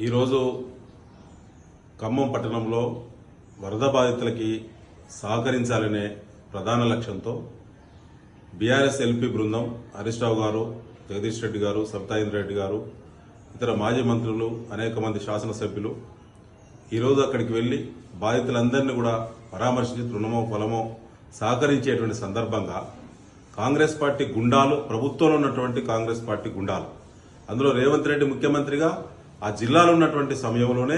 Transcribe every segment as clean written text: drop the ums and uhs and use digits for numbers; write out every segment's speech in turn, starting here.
ఈరోజు ఖమ్మం పట్టణంలో వరద బాధితులకి సహకరించాలనే ప్రధాన లక్ష్యంతో బీఆర్ఎస్ ఎల్పీ బృందం హరీష్ రావు గారు, జగదీష్ రెడ్డి గారు, సబితా రెడ్డి గారు, ఇతర మాజీ మంత్రులు, అనేక మంది శాసనసభ్యులు ఈరోజు అక్కడికి వెళ్లి బాధితులందరినీ కూడా పరామర్శించి తృణమో ఫలమో సహకరించేటువంటి సందర్భంగా కాంగ్రెస్ పార్టీ గుండాలు, ప్రభుత్వంలో ఉన్నటువంటి కాంగ్రెస్ పార్టీ గుండాలు, అందులో రేవంత్ రెడ్డి ముఖ్యమంత్రిగా ఆ జిల్లాలో ఉన్నటువంటి సమయంలోనే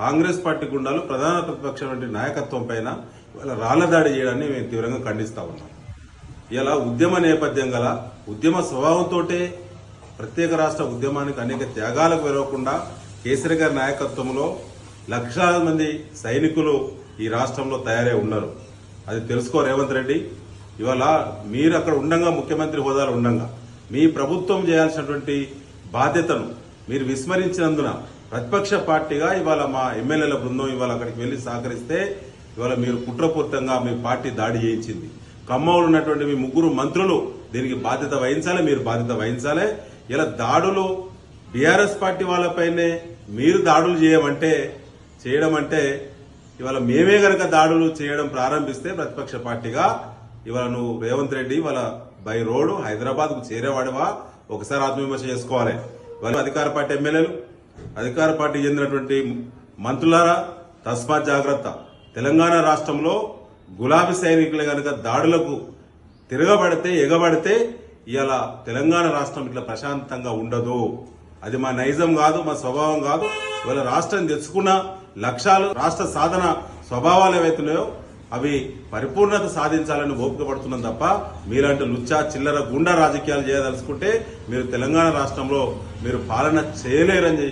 కాంగ్రెస్ పార్టీ గుండాలు ప్రధాన ప్రతిపక్ష నాయకత్వం పైన రాళ్ల దాడి చేయడాన్ని మేము తీవ్రంగా ఖండిస్తా ఉన్నాం. ఇలా ఉద్యమ నేపథ్యం గల ఉద్యమ స్వభావంతో ప్రత్యేక రాష్ట్ర ఉద్యమానికి అనేక త్యాగాలకు వెరవకుండా కేసీఆర్ గారి నాయకత్వంలో లక్షలాది మంది సైనికులు ఈ రాష్ట్రంలో తయారై ఉన్నారు. అది తెలుసుకో రేవంత్ రెడ్డి. ఇవాళ మీరు అక్కడ ఉండంగా, ముఖ్యమంత్రి హోదాలో ఉండంగా మీ ప్రభుత్వం చేయాల్సినటువంటి బాధ్యతను మీరు విస్మరించినందున ప్రతిపక్ష పార్టీగా ఇవాళ మా ఎమ్మెల్యేల బృందం ఇవాళ అక్కడికి వెళ్లి సహకరిస్తే ఇవాళ మీరు కుట్రపూరితంగా మీ పార్టీ దాడి చేయించింది. ఖమ్మంలో ఉన్నటువంటి మీ ముగ్గురు మంత్రులు దీనికి బాధ్యత వహించాలి, మీరు బాధ్యత వహించాలి. ఇలా దాడులు బీఆర్ఎస్ పార్టీ వాళ్ళపైనే మీరు దాడులు చేయడం అంటే ఇవాళ మేమే గనక దాడులు చేయడం ప్రారంభిస్తే ప్రతిపక్ష పార్టీగా ఇవాళ నువ్వు రేవంత్ రెడ్డి ఇవాళ బై రోడ్డు హైదరాబాద్ కు చేరేవాడివా? ఒకసారి ఆత్మవిమర్శ చేసుకోవాలి. ఇవాళ అధికార పార్టీ ఎమ్మెల్యేలు, అధికార పార్టీ చెందినటువంటి మంత్రులారా తస్మాత్ జాగ్రత్త. తెలంగాణ రాష్ట్రంలో గులాబీ సైనికులు గనక దాడులకు ఎగబడితే ఇవాళ తెలంగాణ రాష్ట్రం ఇట్లా ప్రశాంతంగా ఉండదు. అది మా నైజం కాదు, మా స్వభావం కాదు. ఇవాళ రాష్ట్రం తెచ్చుకున్న లక్ష్యాలు, రాష్ట్ర సాధన స్వభావాలు ఏవైతున్నాయో అవి పరిపూర్ణత సాధించాలని ఓపిక పడుతున్నాం తప్ప మీలాంటి లుచ్చా చిల్లర గుండా రాజకీయాలు చేయదలుచుకుంటే మీరు తెలంగాణ రాష్ట్రంలో మీరు పాలన చేయలేరని